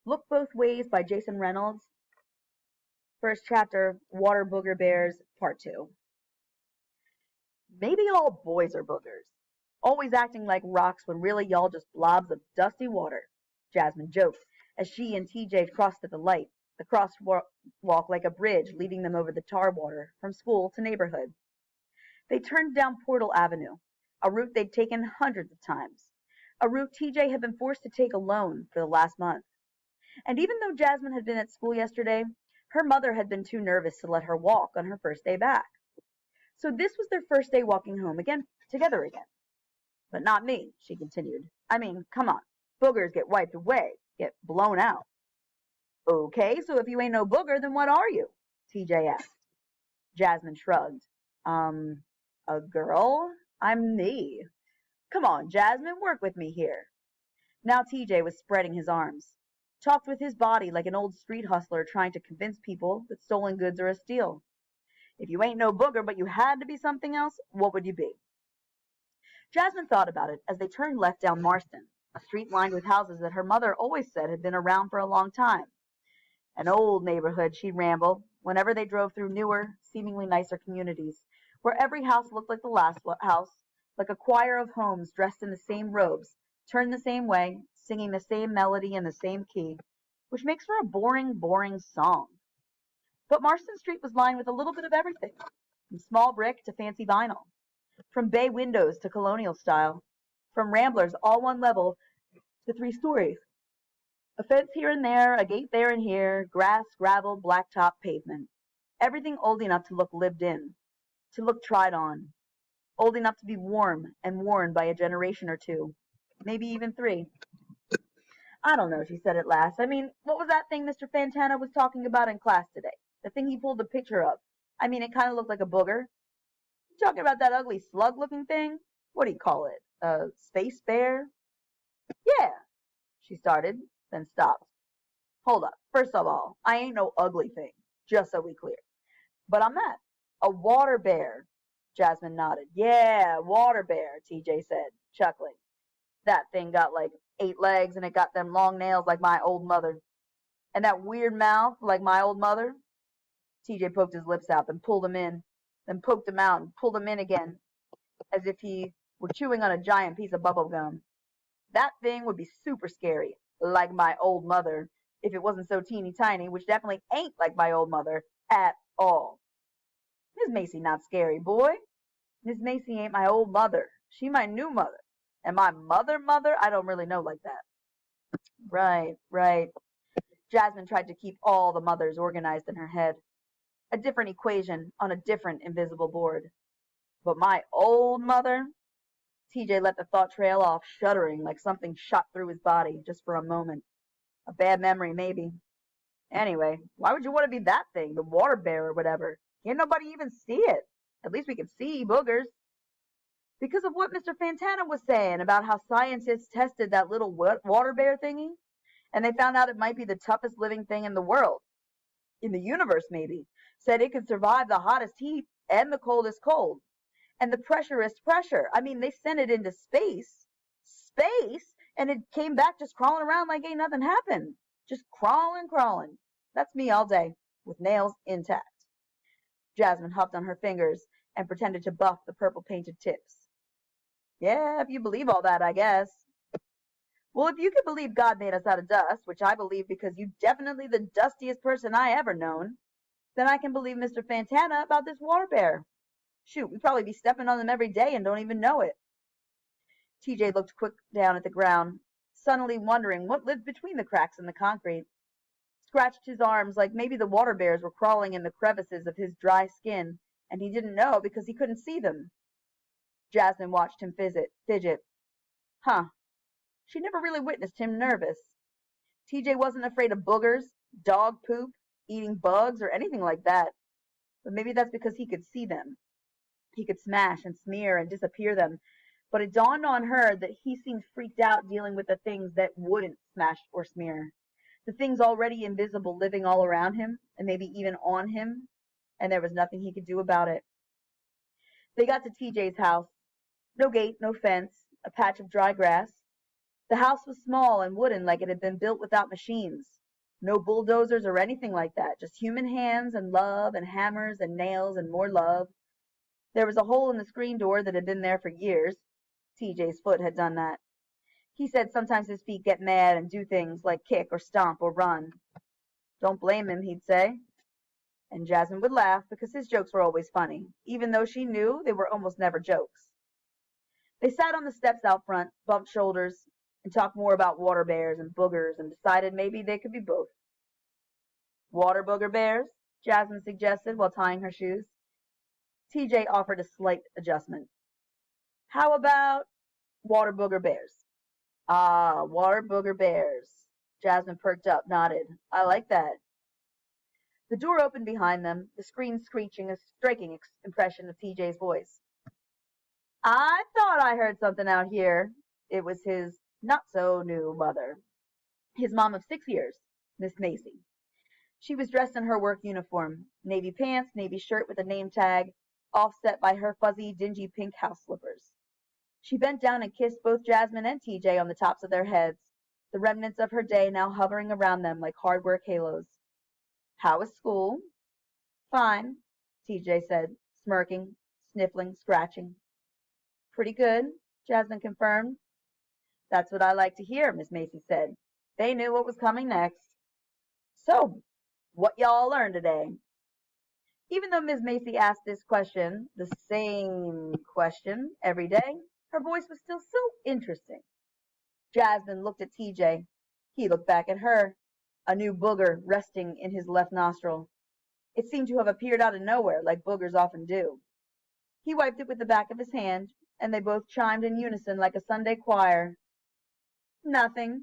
Look Both Ways by Jason Reynolds. First chapter, WaterBoogerBears, Part 2. Maybe all boys are boogers. Always acting like rocks when really y'all just blobs of dusty water, Jasmine joked as she and TJ crossed at the light, the crosswalk like a bridge leading them over the tar water from school to neighborhood. They turned down Portal Avenue, a route they'd taken hundreds of times, a route TJ had been forced to take alone for the last month. And even though Jasmine had been at school yesterday, her mother had been too nervous to let her walk on her first day back. So this was their first day walking home together again. But not me, she continued. I mean, come on. Boogers get wiped away, get blown out. Okay, so if you ain't no booger, then what are you? TJ asked. Jasmine shrugged. Um, a girl? I'm me. Come on, Jasmine, work with me here. Now TJ was spreading his arms, talked with his body like an old street hustler trying to convince people that stolen goods are a steal. If you ain't no booger, but you had to be something else, what would you be? Jasmine thought about it as they turned left down Marston, a street lined with houses that her mother always said had been around for a long time. An old neighborhood, she'd ramble, whenever they drove through newer, seemingly nicer communities, where every house looked like the last house, like a choir of homes dressed in the same robes, turned the same way, singing the same melody in the same key, which makes for a boring, boring song. But Marston Street was lined with a little bit of everything, from small brick to fancy vinyl, from bay windows to colonial style, from ramblers all one level to 3 stories. A fence here and there, a gate there and here, grass, gravel, blacktop, pavement. Everything old enough to look lived in, to look tried on, old enough to be warm and worn by a generation or two, maybe even 3. I don't know, she said at last. I mean, what was that thing Mr. Fantana was talking about in class today? The thing he pulled the picture of. I mean, it kind of looked like a booger. You talking about that ugly slug-looking thing? What do you call it? A space bear? Yeah, she started, then stopped. Hold up. First of all, I ain't no ugly thing, just so we clear. But I'm not. A water bear. Jasmine nodded. Yeah, water bear, TJ said, chuckling. That thing got like 8 legs and it got them long nails like my old mother. And that weird mouth like my old mother. TJ poked his lips out, then pulled them in, then poked them out and pulled them in again, as if he were chewing on a giant piece of bubble gum. That thing would be super scary, like my old mother, if it wasn't so teeny tiny, which definitely ain't like my old mother at all. Miss Macy not scary, boy. Miss Macy ain't my old mother. She my new mother. And my mother, I don't really know like that. Right, right. Jasmine tried to keep all the mothers organized in her head. A different equation on a different invisible board. But my old mother? TJ let the thought trail off, shuddering like something shot through his body just for a moment. A bad memory, maybe. Anyway, why would you want to be that thing, the water bear or whatever? Can't nobody even see it. At least we can see boogers. Because of what Mr. Fantana was saying about how scientists tested that little water bear thingy, and they found out it might be the toughest living thing in the world. In the universe, maybe. Said it could survive the hottest heat and the coldest cold. And the pressurest pressure. I mean, they sent it into space. Space? And it came back just crawling around like ain't nothing happened. Just crawling, crawling. That's me all day, with nails intact. Jasmine hopped on her fingers and pretended to buff the purple painted tips. Yeah, if you believe all that, I guess. Well, if you could believe God made us out of dust, which I believe because you're definitely the dustiest person I ever known, then I can believe Mr. Fantana about this water bear. Shoot, we'd probably be stepping on them every day and don't even know it. TJ looked quick down at the ground, suddenly wondering what lived between the cracks in the concrete. Scratched his arms like maybe the water bears were crawling in the crevices of his dry skin, and he didn't know because he couldn't see them. Jasmine watched him fidget. Huh. She never really witnessed him nervous. TJ wasn't afraid of boogers, dog poop, eating bugs, or anything like that. But maybe that's because he could see them. He could smash and smear and disappear them. But it dawned on her that he seemed freaked out dealing with the things that wouldn't smash or smear. The things already invisible living all around him, and maybe even on him, and there was nothing he could do about it. They got to TJ's house. No gate, no fence, a patch of dry grass. The house was small and wooden, like it had been built without machines. No bulldozers or anything like that, just human hands and love and hammers and nails and more love. There was a hole in the screen door that had been there for years. TJ's foot had done that. He said sometimes his feet get mad and do things like kick or stomp or run. Don't blame him, he'd say. And Jasmine would laugh because his jokes were always funny, even though she knew they were almost never jokes. They sat on the steps out front, bumped shoulders, and talked more about water bears and boogers and decided maybe they could be both. Water booger bears? Jasmine suggested while tying her shoes. TJ offered a slight adjustment. How about water booger bears? Ah, water booger bears. Jasmine perked up, nodded. I like that. The door opened behind them, the screen screeching a striking impression of TJ's voice. I thought I heard something out here. It was his not-so-new mother, his mom of 6 years, Miss Macy. She was dressed in her work uniform, navy pants, navy shirt with a name tag, offset by her fuzzy, dingy pink house slippers. She bent down and kissed both Jasmine and TJ on the tops of their heads, the remnants of her day now hovering around them like hard work halos. How was school? Fine, TJ said, smirking, sniffling, scratching. Pretty good, Jasmine confirmed. That's what I like to hear, Miss Macy said. They knew what was coming next. So, what y'all learned today? Even though Miss Macy asked this question, the same question, every day, her voice was still so interesting. Jasmine looked at TJ. He looked back at her, a new booger resting in his left nostril. It seemed to have appeared out of nowhere, like boogers often do. He wiped it with the back of his hand, and they both chimed in unison like a Sunday choir. Nothing,